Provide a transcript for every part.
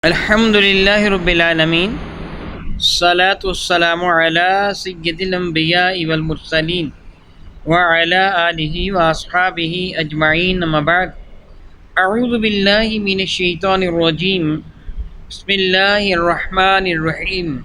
الحمد للہ رب العالمین، الصلاۃ والسلام علی سید الانبیاء والمرسلین وعلی آلہ واصحابہ اجمعین، اما بعد، اعوذ باللہ من الشیطان الرجیم، بسم اللہ الرحمن الرحیم۔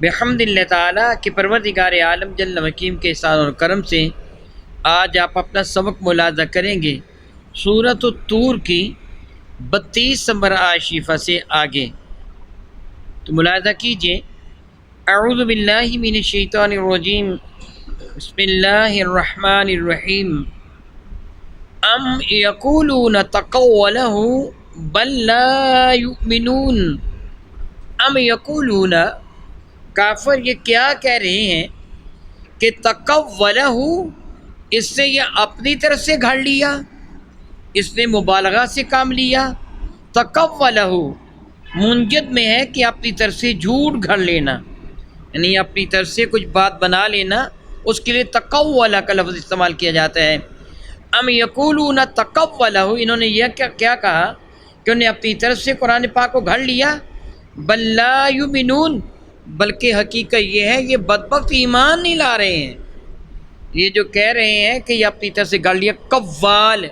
بحمد اللہ تعالیٰ کہ پروردگار عالم جل وکیم کے احسان اور کرم سے آج آپ اپنا سبق ملاحظہ کریں گے سورۃ الطور کی 32 نمبر آیت شریفہ سے آگے، تو ملاحظہ کیجئے۔ اعوذ باللہ من الشیطان الرجیم، بسم اللہ الرحمن الرحیم۔ ام یقولون تقولہ بل لا یؤمنون۔ ام یقولون، کافر یہ کیا کہہ رہے ہیں کہ تقولہ، اس نے یہ اپنی طرف سے گھڑ لیا، اس نے مبالغہ سے کام لیا۔ تقولہ منجد میں ہے کہ اپنی طرف سے جھوٹ گھڑ لینا، یعنی اپنی طرف سے کچھ بات بنا لینا، اس کے لیے تقولہ کا لفظ استعمال کیا جاتا ہے۔ ام یقولون تقولہ، انہوں نے یہ کیا کہا کہ انہوں نے اپنی طرف سے قرآن پاک کو گھڑ لیا۔ بل لا یؤمنون، بلکہ حقیقت یہ ہے یہ بدبخت ایمان نہیں لا رہے ہیں۔ یہ جو کہہ رہے ہیں کہ یہ اپنی طرف سے گھڑ لیا، قوال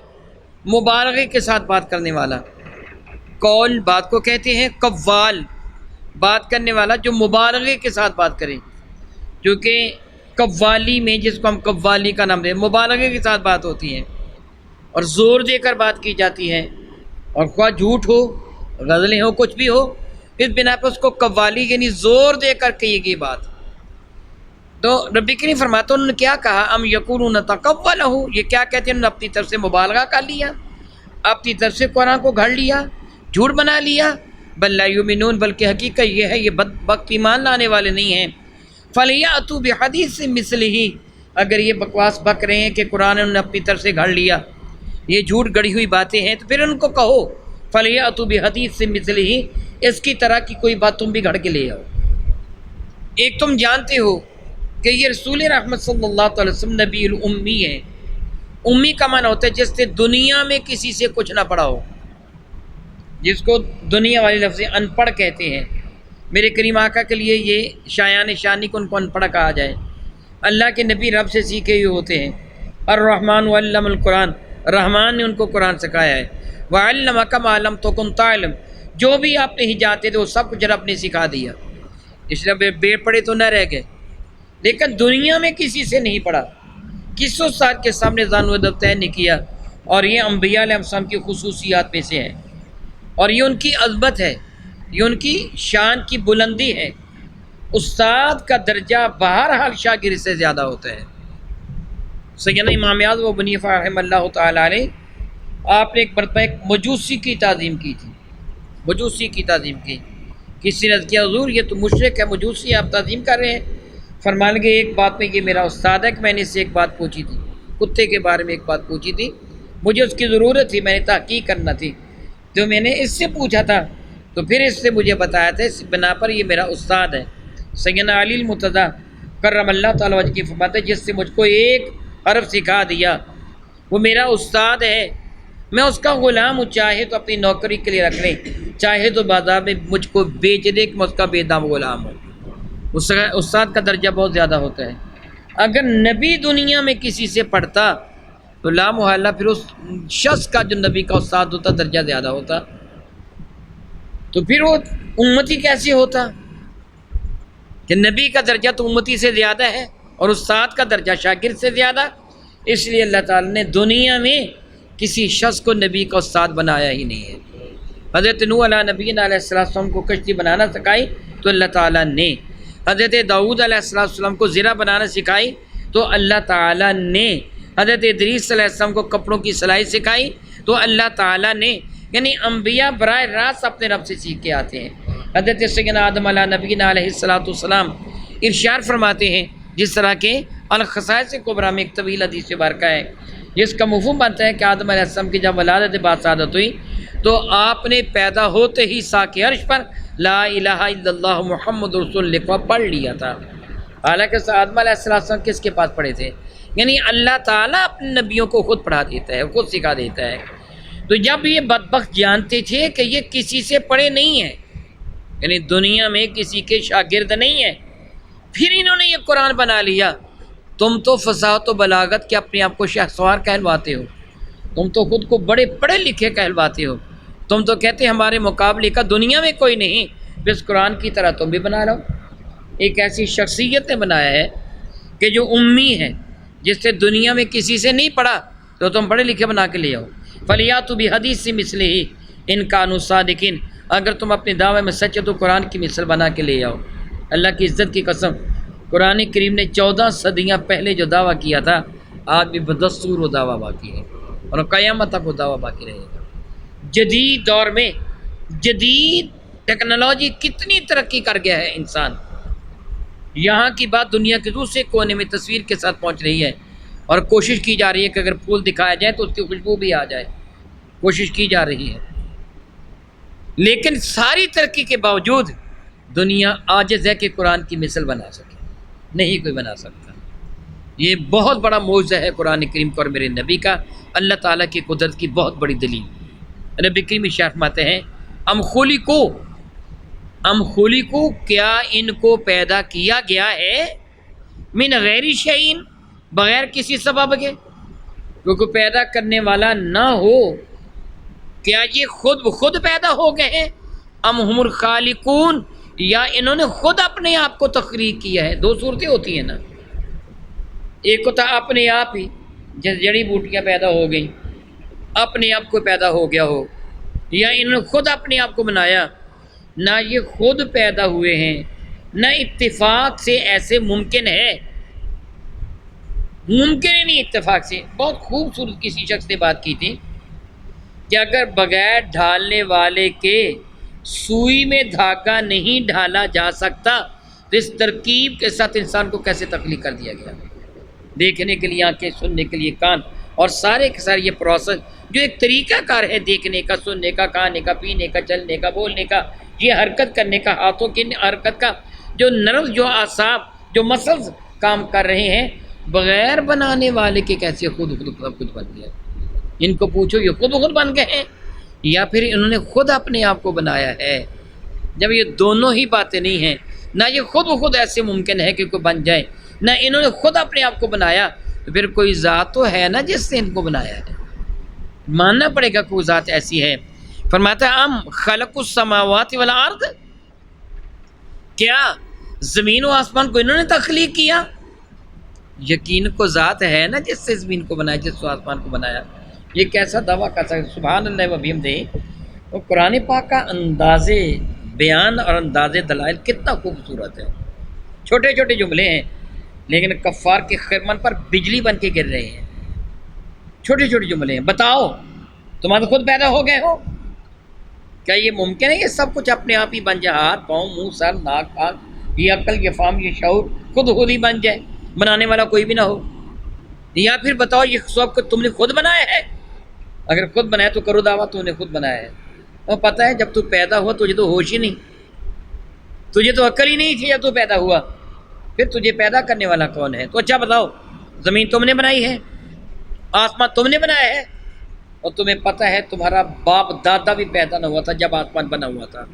مبالغے کے ساتھ بات کرنے والا، قول بات کو کہتے ہیں، قوال بات کرنے والا جو مبالغے کے ساتھ بات کرے، کیونکہ قوالی میں، جس کو ہم قوالی کا نام دیں، مبالغے کے ساتھ بات ہوتی ہے اور زور دے کر بات کی جاتی ہے، اور خواہ جھوٹ ہو، غزلیں ہو، کچھ بھی ہو، اس بنا پر اس کو قوالی یعنی زور دے کر کہی گئی بات۔ تو رب کریم فرماتا انہوں نے کیا کہا، ام یقولون تقولہ، یہ کیا کہتے ہیں، انہوں نے اپنی طرف سے مبالغہ کر لیا، اپنی طرف سے قرآن کو گھڑ لیا، جھوٹ بنا لیا۔ بل لا یؤمنون، بلکہ حقیقت یہ ہے یہ بدبخت ایمان لانے والے نہیں ہیں۔ فلیأتوا بحدیث مثلہ، اگر یہ بکواس بک رہے ہیں کہ قرآن انہوں نے اپنی طرف سے گھڑ لیا، یہ جھوٹ گڑی ہوئی باتیں ہیں، تو پھر ان کو کہو فلیأتوا بحدیث مثلہ، اس کی طرح کی کوئی بات تم بھی گھڑ کے لے آؤ۔ ایک تم جانتے ہو کہ یہ رسول رحمت صلی اللہ علیہ وسلم نبی الامی ہے۔ امی کا معنی ہوتا ہے جس نے دنیا میں کسی سے کچھ نہ پڑھا ہو، جس کو دنیا والی لفظ ان پڑھ کہتے ہیں۔ میرے کریم آقا کے لیے یہ شایان شانی کو ان کو ان پڑھ کہا جائے۔ اللہ کے نبی رب سے سیکھے ہوئے ہوتے ہیں۔ الرحمن علم القرآن، رحمان نے ان کو قرآن سکھایا ہے۔ وعلمک ما لم تکن تعلم، جو بھی آپ نہیں جانتے تھے وہ سب کچھ رب نے سکھا دیا، اس لیے بے پڑھے تو نہ رہ گئے۔ لیکن دنیا میں کسی سے نہیں پڑھا، کس استاد کے سامنے زانو ادب طے نہیں کیا، اور یہ انبیاء علیہ السلام کی خصوصیات میں سے ہے، اور یہ ان کی عظمت ہے، یہ ان کی شان کی بلندی ہے۔ استاد کا درجہ بہرحال شاگرد سے زیادہ ہوتا ہے۔ سیدنا امام اعظم ابو حنیفہ رحمہ اللہ تعالیٰ علیہ، آپ نے ایک مرتبہ ایک مجوسی کی تعظیم کی تھی، مجوسی کی تعظیم کی۔ کسی نے کیا حضور یہ تو مشرک ہے، مجوسی آپ تعظیم کر رہے ہیں؟ فرمان لگے ایک بات میں یہ میرا استاد ہے کہ میں نے اس سے ایک بات پوچھی تھی، کتے کے بارے میں ایک بات پوچھی تھی، مجھے اس کی ضرورت تھی، میں نے تحقیق کرنا تھی، تو میں نے اس سے پوچھا تھا، تو پھر اس سے مجھے بتایا تھا، اس بنا پر یہ میرا استاد ہے۔ سیدنا علی المرتضیٰ کرم اللہ تعالیٰ وجہ کی فرماتے ہیں جس سے مجھ کو ایک حرف سکھا دیا وہ میرا استاد ہے، میں اس کا غلام ہوں، چاہے تو اپنی نوکری کے لیے رکھ لیں، چاہے تو بازار میں مجھ کو بیچ دے کہ میں اس کا بے دام غلام ہوں۔ استاد کا درجہ بہت زیادہ ہوتا ہے۔ اگر نبی دنیا میں کسی سے پڑھتا تو لا محالہ پھر اس شخص کا جو نبی کا استاد ہوتا درجہ زیادہ ہوتا، تو پھر وہ امتی کیسے ہوتا کہ نبی کا درجہ تو امتی سے زیادہ ہے اور استاد کا درجہ شاگرد سے زیادہ۔ اس لیے اللہ تعالیٰ نے دنیا میں کسی شخص کو نبی کا استاد بنایا ہی نہیں ہے۔ حضرت نوح علیہ نبینا علیہ السلام کو کشتی بنانا سکھائی تو اللہ تعالیٰ نے، حضرت داؤد علیہ السلام کو زرہ بنانا سکھائی تو اللہ تعالیٰ نے، حضرت ادریس علیہ السلام کو کپڑوں کی سلائی سکھائی تو اللہ تعالیٰ نے، یعنی انبیاء براہ راست اپنے رب سے سیکھ کے آتے ہیں۔ حضرت سیدنا آدم علیہ نبینا علیہ السلام ارشاد فرماتے ہیں، جس طرح کے الخصائص کبریٰ میں ایک طویل حدیث مبارکہ ہے جس کا مفہوم بنتا ہے کہ آدم علیہ السلام کی جب ولادت باسعادت ہوئی تو آپ نے پیدا ہوتے ہی ساق عرش پر لا الہ الا اللہ محمد رسول اللہ کو پڑھ لیا تھا۔ حالانکہ آدم علیہ السلام کس کے پاس پڑھے تھے؟ یعنی اللہ تعالیٰ اپنے نبیوں کو خود پڑھا دیتا ہے، خود سکھا دیتا ہے۔ تو جب یہ بدبخت جانتے تھے کہ یہ کسی سے پڑھے نہیں ہیں، یعنی دنیا میں کسی کے شاگرد نہیں ہیں، پھر انہوں نے یہ قرآن بنا لیا۔ تم تو فصاحت و بلاغت کے اپنے آپ کو شہسوار کہلواتے ہو، تم تو خود کو بڑے پڑھے لکھے کہلواتے ہو، تم تو کہتے ہمارے مقابلے کا دنیا میں کوئی نہیں، بس قرآن کی طرح تم بھی بنا لو۔ ایک ایسی شخصیت نے بنایا ہے کہ جو امی ہے، جس سے دنیا میں کسی سے نہیں پڑھا، تو تم پڑھے لکھے بنا کے لے آؤ۔ فَلْيَأْتُوا بِحَدِيثٍ مِثْلِهِ إِن كَانُوا صَادِقِينَ، اگر تم اپنے دعوے میں سچ ہو تو قرآن کی مثل بنا کے لے آؤ۔ اللہ کی عزت کی قسم، قرآن کریم نے 14 صدیاں پہلے جو دعویٰ کیا تھا، آج بھی بدستور وہ دعویٰ باقی ہے اور قیامت تک وہ دعویٰ باقی رہے گا۔ جدید دور میں جدید ٹیکنالوجی کتنی ترقی کر گیا ہے انسان، یہاں کی بات دنیا کے دوسرے کونے میں تصویر کے ساتھ پہنچ رہی ہے، اور کوشش کی جا رہی ہے کہ اگر پھول دکھایا جائے تو اس کی خوشبو بھی آ جائے، کوشش کی جا رہی ہے۔ لیکن ساری ترقی کے باوجود دنیا عاجز ہے کہ قرآن کی مثل بنا سکے، نہیں کوئی بنا سکتا۔ یہ بہت بڑا معجزہ ہے قرآن کریم کا اور میرے نبی کا، اللہ تعالیٰ کی قدرت کی بہت بڑی دلیل۔ نبی کریم ارشاد فرماتے ہیں ام خلقوا، کیا ان کو پیدا کیا گیا ہے من غیر شیء، بغیر کسی سبب کے، کیونکہ پیدا کرنے والا نہ ہو، کیا یہ خود بخود پیدا ہو گئے ہیں، ام ہم الخالقون، یا انہوں نے خود اپنے آپ کو تخلیق کیا ہے۔ دو صورتیں ہوتی ہیں نا، ایک ہوتا اپنے آپ ہی، جیسے جڑی بوٹیاں پیدا ہو گئیں، اپنے آپ کو پیدا ہو گیا ہو، یا انہوں نے خود اپنے آپ کو بنایا۔ نہ یہ خود پیدا ہوئے ہیں، نہ اتفاق سے ایسے ممکن ہے، ممکن ہی نہیں اتفاق سے۔ بہت خوبصورت کسی شخص نے بات کی تھی کہ اگر بغیر ڈھالنے والے کے سوئی میں دھاگا نہیں ڈھالا جا سکتا تو اس ترکیب کے ساتھ انسان کو کیسے تخلیق کر دیا گیا؟ دیکھنے کے لیے آنکھیں، سننے کے لیے کان، اور سارے کے سارے یہ پروسیس جو ایک طریقہ کار ہے، دیکھنے کا، سننے کا، کھانے کا، پینے کا، چلنے کا، بولنے کا، یہ حرکت کرنے کا، ہاتھوں کی حرکت کا، جو نرو، جو اعصاب، جو مسلز کام کر رہے ہیں، بغیر بنانے والے کے کیسے خود سب کچھ بن گیا؟ ان کو پوچھو یہ خود بخود بن گئے ہیں یا پھر انہوں نے خود اپنے آپ کو بنایا ہے؟ جب یہ دونوں ہی باتیں نہیں ہیں، نہ یہ خود بخود ایسے ممکن ہے کہ کوئی بن جائے، نہ انہوں نے خود اپنے آپ کو بنایا، تو پھر کوئی ذات تو ہے نا جس نے ان کو بنایا ہے، ماننا پڑے گا کوئی ذات ایسی ہے۔ فرماتا ہے ام خلق السماوات والارض، کیا زمین و آسمان کو انہوں نے تخلیق کیا؟ یقین کو ذات ہے نا جس سے زمین کو بنایا، جس سے آسمان کو بنایا۔ یہ کیسا دعویٰ کر سکتے؟ سبحان اللہ و بحمدہ۔ وہ قرآن پاک کا انداز بیان اور انداز دلائل کتنا خوبصورت ہے، چھوٹے چھوٹے جملے ہیں لیکن کفار کے خرمن پر بجلی بن کے گر رہے ہیں، چھوٹے چھوٹے جملے ہیں۔ بتاؤ تمہارے خود پیدا ہو گئے ہو؟ کیا یہ ممکن ہے یہ سب کچھ اپنے آپ ہی بن جائے؟ ہاتھ، پاؤں، منہ، سر، ناک، آنکھ، یہ عقل، یہ فہم، یہ شعور خود ہی بن جائے، بنانے والا کوئی بھی نہ ہو؟ یا پھر بتاؤ یہ سب کچھ تم نے خود بنایا ہے؟ اگر خود بنایا تو کرو دعویٰ تم نے خود بنایا ہے۔ اور پتہ ہے جب تو پیدا ہوا تجھے تو ہوش ہی نہیں، تجھے تو عقل ہی نہیں تھی جب تو پیدا ہوا، پھر تجھے پیدا کرنے والا کون ہے؟ تو اچھا بتاؤ، زمین تم نے بنائی ہے، آسمان تم نے بنایا ہے، اور تمہیں پتہ ہے تمہارا باپ دادا بھی پیدا نہ ہوا تھا جب آسمان بنا ہوا تھا،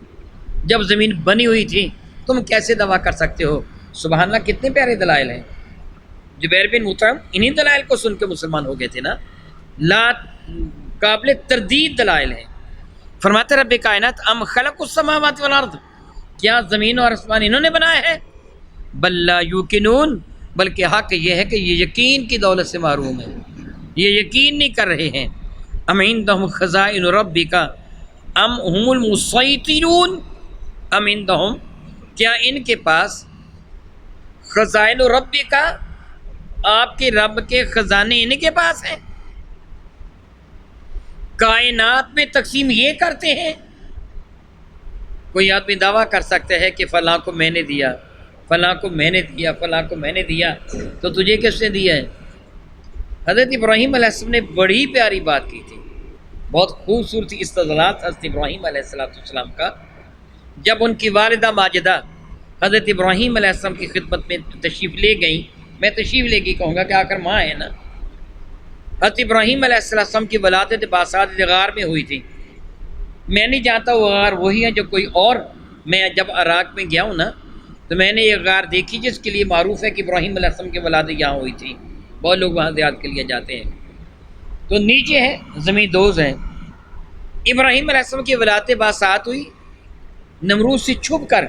جب زمین بنی ہوئی تھی، تم کیسے دعویٰ کر سکتے ہو؟ سبحان اللہ، کتنے پیارے دلائل ہیں۔ جبیر بن مطعم انہی دلائل کو سن کے مسلمان ہو گئے تھے نا، لا قابل تردید دلائل ہیں۔ فرماتے رب کائنات ام خلق السماوات والارض، کیا زمین اور آسمان انہوں نے بنایا ہے؟ بل لا یوقنون، بلکہ حق یہ ہے کہ یہ یقین کی دولت سے محروم ہے، یہ یقین نہیں کر رہے ہیں۔ ام عندہم خزائن ربک ام هم المسیطرون، ام عندہم، کیا ان کے پاس خزائن ربک، آپ کے رب کے خزانے ان کے پاس ہیں؟ کائنات میں تقسیم یہ کرتے ہیں؟ کوئی آدمی دعویٰ کر سکتا ہے کہ فلاں کو میں نے دیا، فلاں کو میں نے دیا، فلاں کو میں نے دیا، تو تجھے کس نے دیا ہے؟ حضرت ابراہیم علیہ السلام نے بڑی پیاری بات کی تھی، بہت خوبصورت استدلالات حضرت ابراہیم علیہ السلام کا۔ جب ان کی والدہ ماجدہ حضرت ابراہیم علیہ السلام کی خدمت میں تشریف لے گئیں، میں تشریف لے گئی کہوں گا کہ آ کر ماں ہے نا، حضرت ابراہیم علیہ السلام کی ولادت باسات غار میں ہوئی تھی. میں نہیں جانتا وہ غار وہی ہے جو کوئی اور. میں جب عراق میں گیا ہوں نا تو میں نے یہ غار دیکھی جس کے لیے معروف ہے کہ ابراہیم علیہ السلام کی ولادت یہاں ہوئی تھی. بہت لوگ وہاں زیارت کے لیے جاتے ہیں. تو نیچے ہے زمین دوز ہے. ابراہیم علیہ السلام کی ولادت باسات ہوئی نمرود سے چھپ کر،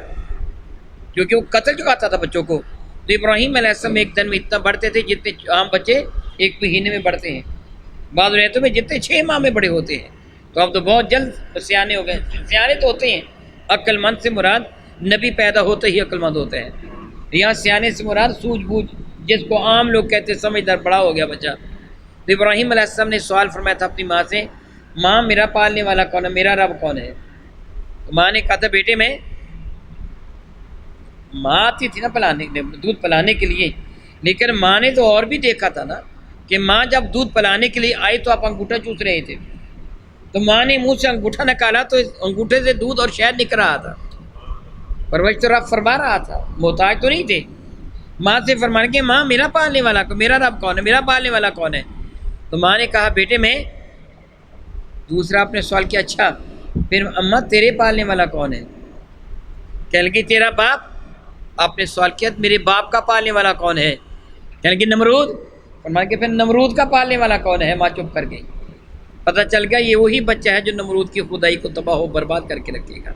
کیونکہ وہ قتل چکاتا تھا بچوں کو. تو ابراہیم علیہ السلام ایک دن میں اتنا بڑھتے تھے جتنے عام بچے ایک مہینے میں بڑھتے ہیں، بعض روایتوں میں جتنے 6 ماہ میں بڑے ہوتے ہیں. تو اب تو بہت جلد سیانے ہو گئے. سیانے تو ہوتے ہیں، عقل مند سے مراد نبی پیدا ہوتے ہی عقل مند ہوتے ہیں. یہاں سیانے سے مراد سوجھ بوجھ، جس کو عام لوگ کہتے ہیں سمجھدار، بڑا ہو گیا بچہ. تو ابراہیم علیہ السلام نے سوال فرمایا تھا اپنی ماں سے، ماں میرا پالنے والا کون ہے، میرا رب کون ہے؟ تو ماں نے کہا تھا بیٹے میں، ماں آتی تھی نا پلانے، دودھ پلانے کے لیے، لیکن ماں نے تو اور بھی دیکھا تھا نا کہ ماں جب دودھ پلانے کے لیے آئی تو آپ انگوٹھا چوس رہے تھے. تو ماں نے منہ سے انگوٹھا نکالا تو اس انگوٹھے سے دودھ اور شہد نکل رہا تھا. پرورش تو رب فرما رہا تھا، محتاج تو نہیں تھے. ماں سے فرمانے کہ ماں میرا پالنے والا کون، میرا رب کون ہے، میرا پالنے والا کون ہے؟ تو ماں نے کہا بیٹے میں. دوسرا آپ نے سوال کیا اچھا پھر اماں تیرے پالنے والا کون ہے؟ کہنے لگی تیرا باپ. آپ نے سوال کیا میرے باپ کا پالنے والا کون ہے؟ کہنے لگی نمرود. فرمایا کہ پھر نمرود کا پالنے والا کون ہے؟ ماں چپ کر گئی. پتہ چل گیا یہ وہی بچہ ہے جو نمرود کی خدائی کو تباہ و برباد کر کے رکھے گا.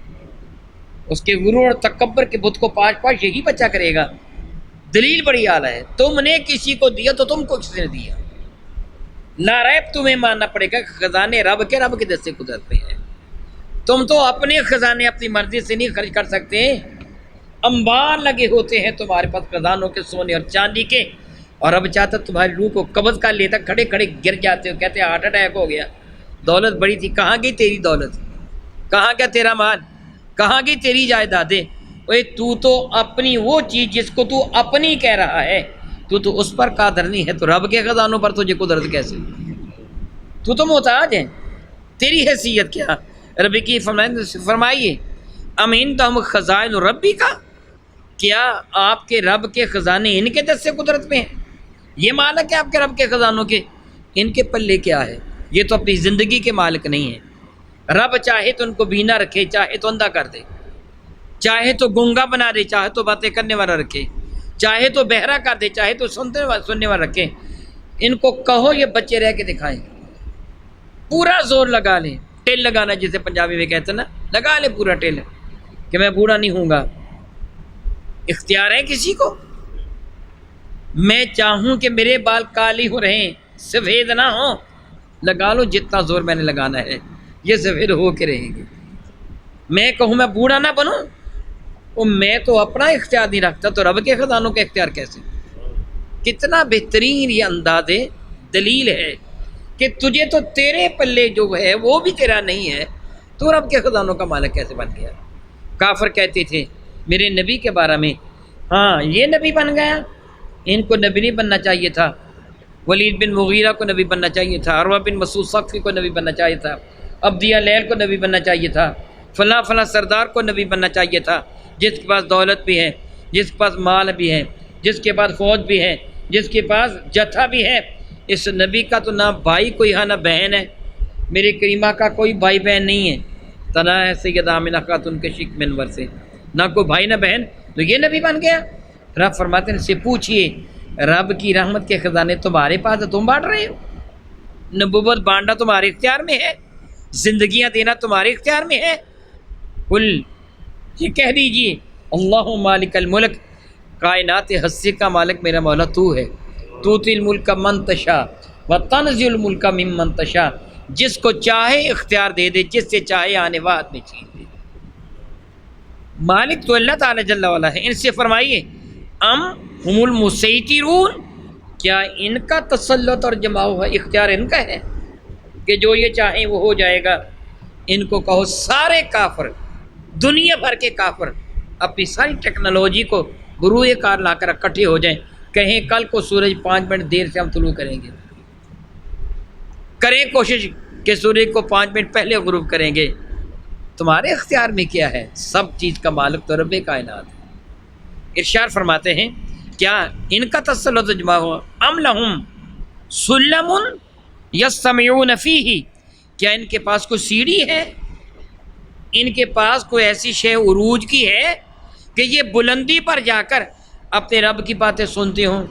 اس کے غرور اور تکبر کے بت کو پاش پاش یہی بچہ کرے گا. دلیل بڑی اعلیٰ ہے. تم نے کسی کو دیا تو تم کو کس نے دیا؟ لا ریب تمہیں ماننا پڑے گا کہ خزانے رب کے دستے قدرت میں ہیں. تم تو اپنے خزانے اپنی مرضی سے نہیں خرچ کر سکتے. انبار لگے ہوتے ہیں تمہارے پاس خزانوں کے، سونے اور چاندی کے، اور رب چاہتا تمہاری روح کو قبض کر لیتا. کھڑے کھڑے گر جاتے ہو، کہتے ہیں ہارٹ اٹیک ہو گیا. دولت بڑی تھی، کہاں گئی تیری دولت؟ کہاں گیا تیرا مال؟ کہاں گئی تیری جائیدادیں؟ تو تو اپنی وہ چیز جس کو تو اپنی کہہ رہا ہے تو اس پر قادر نہیں ہے، تو رب کے خزانوں پر تجھے قدرت کیسے؟ تو محتاج ہے. تیری حیثیت کیا؟ رب کی فرمائیے امین تو ہم خزائن ربی کا، کیا آپ کے رب کے خزانے ان کے دست سے قدرت میں ہیں؟ یہ مالک ہے آپ کے رب کے خزانوں کے؟ ان کے پلے کیا ہے؟ یہ تو اپنی زندگی کے مالک نہیں ہیں. رب چاہے تو ان کو بینا رکھے، چاہے تو اندھا کر دے، چاہے تو گنگا بنا دے، چاہے تو باتیں کرنے والا رکھے، چاہے تو بہرا کر دے، چاہے تو سننے والا رکھے. ان کو کہو یہ بچے رہ کے دکھائیں، پورا زور لگا لیں. ٹل لگانا جسے پنجابی میں کہتے ہیں نا، لگا لے پورا ٹل کہ میں بوڑھا نہیں ہوں گا. اختیار ہے کسی کو؟ میں چاہوں کہ میرے بال کالی ہو رہیں سفید نہ ہوں، لگا لو جتنا زور میں نے لگانا ہے، یہ سفید ہو کے رہیں گے. میں کہوں میں بوڑھا نہ بنوں، وہ میں تو اپنا اختیار نہیں رکھتا، تو رب کے خزانوں کا اختیار کیسے؟ کتنا بہترین یہ انداز دلیل ہے کہ تجھے تو تیرے پلے جو ہے وہ بھی تیرا نہیں ہے، تو رب کے خزانوں کا مالک کیسے بن گیا؟ کافر کہتے تھے میرے نبی کے بارے میں، ہاں یہ نبی بن گیا، ان کو نبی نہیں بننا چاہیے تھا. ولید بن مغیرہ کو نبی بننا چاہیے تھا، عروہ بن مسعود ثقفی کو نبی بننا چاہیے تھا، عبدیہ لیل کو نبی بننا چاہیے تھا، فلاں فلاں سردار کو نبی بننا چاہیے تھا، جس کے پاس دولت بھی ہے، جس کے پاس مال بھی ہے، جس کے پاس فوج بھی ہے، جس کے پاس جتھا بھی ہے. اس نبی کا تو نہ بھائی کوئی ہے نہ بہن ہے. میری کریمہ کا کوئی بھائی بہن نہیں ہے، تنا ہے سیدہ آمنہ خاتون کے شک منور سے، نہ کوئی بھائی نہ بہن، تو یہ نبی بن گیا. رب فرماتے ہیں سے پوچھئے رب کی رحمت کے خزانے تمہارے پاس ہے، تم بانٹ رہے ہو. نبوت بانٹنا تمہارے اختیار میں ہے، زندگیاں دینا تمہارے اختیار میں ہے. قل یہ کہہ دیجئے اللہ مالک الملک، کائنات ہستی کا مالک میرا مولا تو ہے. توتی الملک من تشاء وتنزع الملک ممن تشاء، جس کو چاہے اختیار دے دے، جس سے چاہے آنے وقت میں چھین دے. مالک تو اللہ تعالی جل وعلا ہے. ان سے فرمائیے ام ہم المسیطرون، کیا ان کا تسلط اور جماؤ ہے، اختیار ان کا ہے کہ جو یہ چاہیں وہ ہو جائے گا؟ ان کو کہو سارے کافر، دنیا بھر کے کافر اپنی ساری ٹیکنالوجی کو بروئے کار لا کر اکٹھے ہو جائیں، کہیں کل کو سورج 5 منٹ دیر سے ہم طلوع کریں گے، کریں کوشش کہ سورج کو 5 منٹ پہلے غروب کریں گے. تمہارے اختیار میں کیا ہے؟ سب چیز کا مالک تو رب کائنات ہے. ارشاد فرماتے ہیں کیا ان کا تسلط جمع ہوا؟ ام لہم سلم یستمعون فیہ، کیا ان کے پاس کوئی سیڑھی ہے، ان کے پاس کوئی ایسی شے عروج کی ہے کہ یہ بلندی پر جا کر اپنے رب کی باتیں سنتے ہوں،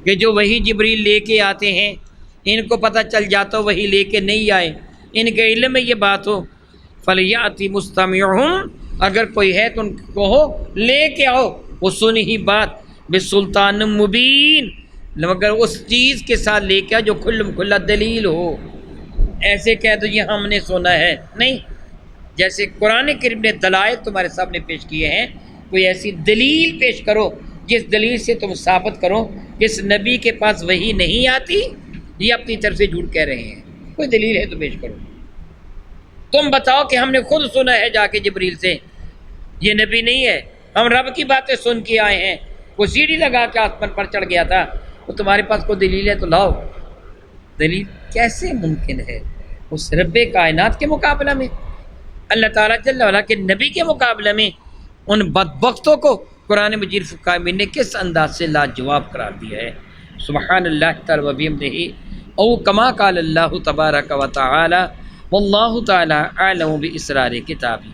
کہ جو وہی جبریل لے کے آتے ہیں ان کو پتہ چل جاتا وہی لے کے نہیں آئے، ان کے علم میں یہ بات ہو، فلیاتی مستمعہم، اگر کوئی ہے تو ان کو کہو لے کے آؤ وہ سنی ہی بات، بسلطان مبین، مگر اس چیز کے ساتھ لے کے آؤ جو کھلم کھلا دلیل ہو۔ ایسے کہہ دو یہ ہم نے سنا ہے، نہیں، جیسے قرآن کریم نے دلائل تمہارے سامنے پیش کیے ہیں، کوئی ایسی دلیل پیش کرو جس دلیل سے تم ثابت کرو کہ اس نبی کے پاس وحی نہیں آتی، یہ اپنی طرف سے جھوٹ کہہ رہے ہیں، کوئی دلیل ہے تو پیش کرو۔ تم بتاؤ کہ ہم نے خود سنا ہے جا کے جبریل سے، یہ نبی نہیں ہے، ہم رب کی باتیں سن کے آئے ہیں، وہ سیڑھی لگا کے آسمان پر چڑھ گیا تھا، تو تمہارے پاس کوئی دلیل ہے تو لاؤ۔ دلیل کیسے ممکن ہے اس رب کائنات کے مقابلہ میں، اللہ تعالیٰ جل وعلا کے نبی کے مقابلے میں ان بدبختوں کو قرآن مجید فقہ نے کس انداز سے لاجواب قرار دیا ہے۔ سبحان اللہ تعالی و بحمدہ، او کما قال اللہ تبارک و تعالی، واللہ تعالی اعلم باسرار کتابہ۔